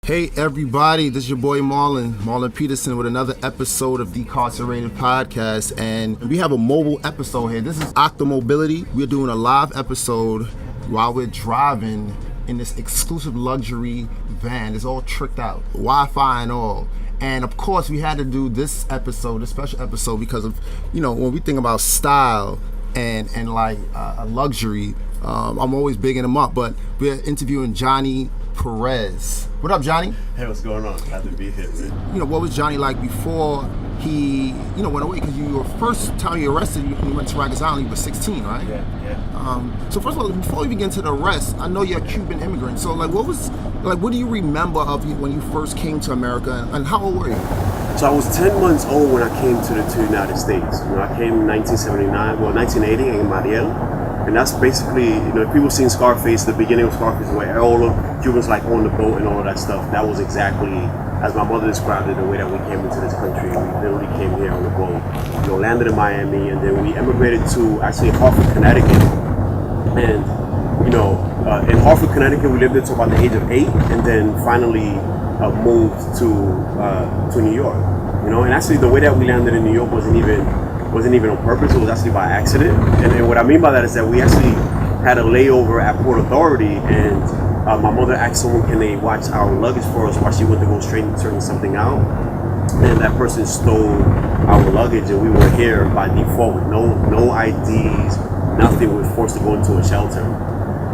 Hey everybody, this is your boy Marlon Peterson with another episode of Decarcerated Podcast, and we have a mobile episode here. This is Octomobility. We're doing a live episode while we're driving in this exclusive luxury van. It's all tricked out, Wi-Fi and all. And of course we had to do this episode, this special episode, because of, when we think about style and like a luxury, I'm always bigging them up, but we're interviewing Johnny Perez. What up, Johnny? Hey, what's going on? Glad to be here, man. What was Johnny like before he, went away? Because you were first time you arrested, you went to Rikers Island, you were 16, right? Yeah. So first of all, before we begin to the arrest, I know you're a Cuban immigrant. So what do you remember of when you first came to America, and how old were you? So I was 10 months old when I came to the United States. I came in 1980 in Mariel. And that's basically, if people seen Scarface, the beginning of Scarface, where all of Cubans like on the boat and all of that stuff, that was exactly, as my mother described it, the way that we came into this country. We literally came here on the boat, landed in Miami, and then we emigrated to actually Hartford, Connecticut. And, in Hartford, Connecticut, we lived there until about the age of 8, and then finally moved to New York. And actually the way that we landed in New York wasn't even on purpose. It was actually by accident. And what I mean by that is that we actually had a layover at Port Authority, and my mother asked someone, can they watch our luggage for us while she went to go straighten something out? And that person stole our luggage, and we were here by default with no IDs, nothing. We were forced to go into a shelter.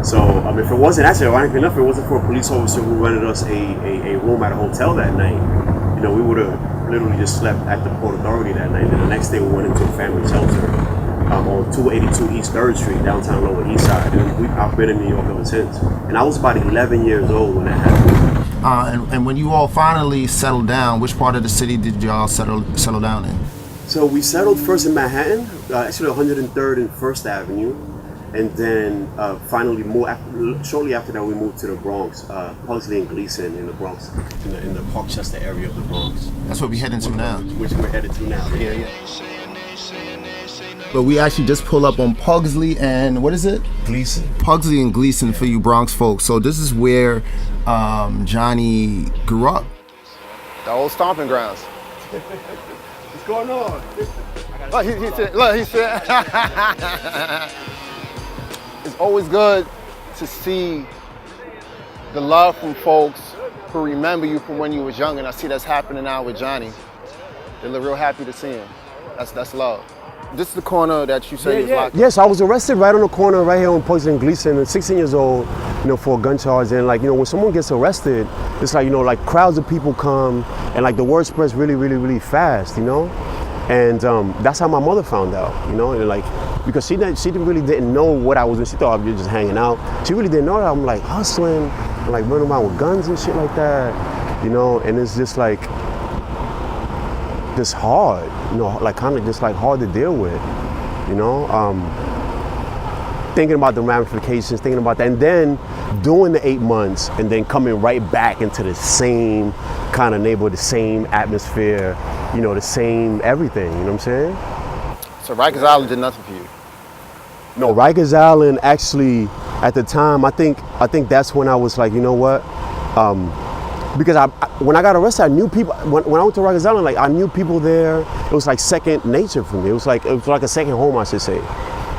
So if it wasn't, actually ironically enough, it wasn't for a police officer who rented us a room at a hotel that night, we would have literally just slept at the Port Authority that night. And the next day we went into a family shelter on 282 East 3rd Street, downtown Lower East Side. And I've been in New York ever since. And I was about 11 years old when that happened. And when you all finally settled down, which part of the city did y'all settle down in? So we settled first in Manhattan, actually 103rd and 1st Avenue. And then finally, shortly after that, we moved to the Bronx, Pugsley and Gleason in the Bronx, in the Parkchester area of the Bronx. That's what we're heading to now. Which we're headed to now. Yeah. But we actually just pull up on Pugsley and, what is it? Gleason. Pugsley and Gleason for you Bronx folks. So this is where Johnny grew up. The old stomping grounds. What's going on? He said. It's always good to see the love from folks who remember you from when you was young, and I see that's happening now with Johnny. They're real happy to see him. That's love. This is the corner that you say was locked. Yes, I was arrested right on the corner right here on Pugsley and Gleason at 16 years old, for a gun charge. And when someone gets arrested, it's like crowds of people come, and the word spreads really, really, really fast, And that's how my mother found out, and because she really didn't know what I was doing. She thought I was just hanging out. She really didn't know that I'm hustling, and running around with guns and shit like that, and it's just just hard, kind of just hard to deal with, thinking about the ramifications, thinking about that, and then doing the 8 months, and then coming right back into the same kind of neighborhood, the same atmosphere, the same everything, you know what I'm saying? So Rikers Island did nothing for you? No, Rikers Island actually, at the time, I think that's when I was like, you know what? Because when I got arrested, I knew people. When I went to Rikers Island, I knew people there. It was second nature for me. It was like a second home, I should say.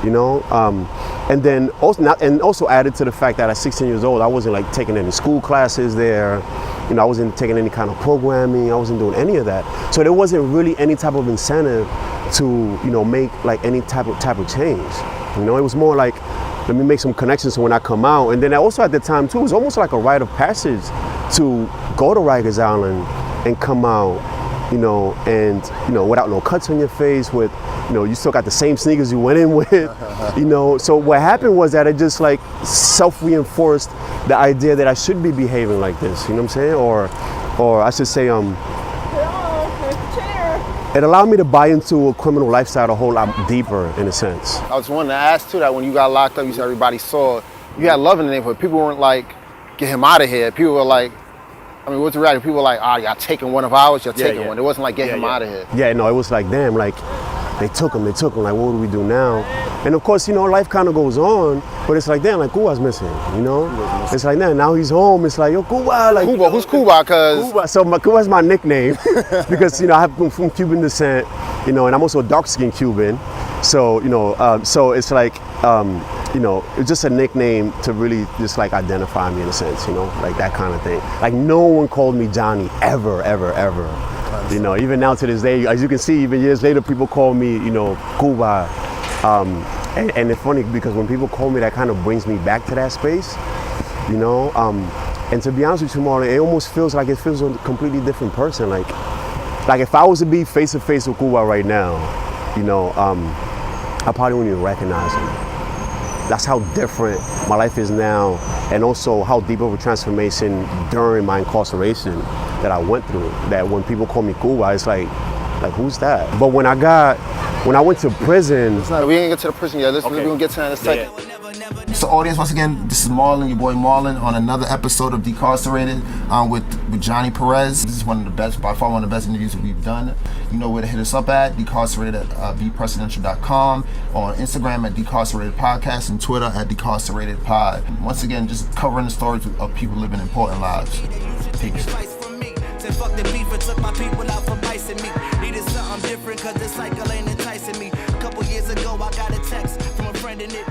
And then also added to the fact that at 16 years old, I wasn't taking any school classes there. I wasn't taking any kind of programming. I wasn't doing any of that. So there wasn't really any type of incentive to make any type of change. It was more let me make some connections so when I come out. And then also at the time too, it was almost like a rite of passage to go to Rikers Island and come out, and without no cuts on your face, with you still got the same sneakers you went in with, So what happened was that it just self-reinforced the idea that I should be behaving like this, you know what I'm saying? Or I should say, it allowed me to buy into a criminal lifestyle a whole lot deeper, in a sense. I was wanting to ask too that when you got locked up, you said everybody saw you had love in the neighborhood. People weren't get him out of here. People were what's the reality? People were y'all taking one of ours, you're taking one. It wasn't get him out of here. Yeah, no, it was damn, they took him. Like, what do we do now? And of course, you know, life kind of goes on, but it's like, damn, like, Cuba's missing, you know? It's like, now he's home. It's like, yo, Cuba, like. Cuba, who's Cuba? Cause Cuba. So Cuba's my nickname because, you know, I'm from Cuban descent, you know, and I'm also a dark-skinned Cuban. So, you know, so it's like, you know, it's just a nickname to really just like identify me in a sense, you know, like that kind of thing. Like no one called me Johnny ever. You know, even now to this day, as you can see, even years later, people call me, you know, Cuba. And it's funny because when people call me, that kind of brings me back to that space, you know. And to be honest with you, Marlon, it almost feels like a completely different person. Like if I was to be face to face with Cuba right now, you know, I probably wouldn't even recognize him. That's how different my life is now, and also how deep of a transformation during my incarceration that I went through. That when people call me Cuba, it's like who's that? But when I went to prison, we ain't get to the prison yet. We're gonna get to that in a second. Yeah. So audience, once again, this is Marlon, your boy Marlon, on another episode of Decarcerated with Johnny Perez. This is one of the best, by far one of the best interviews that we've done. You know where to hit us up at, decarcerated at bepresidential.com, on Instagram at Decarcerated Podcast, and Twitter at Decarcerated Pod. Once again, just covering the stories of people living important lives. Peace. Fuck the beef and took my people out for bicing me. Needed something different cause the cycle ain't enticing me. A couple years ago I got a text from a friend and it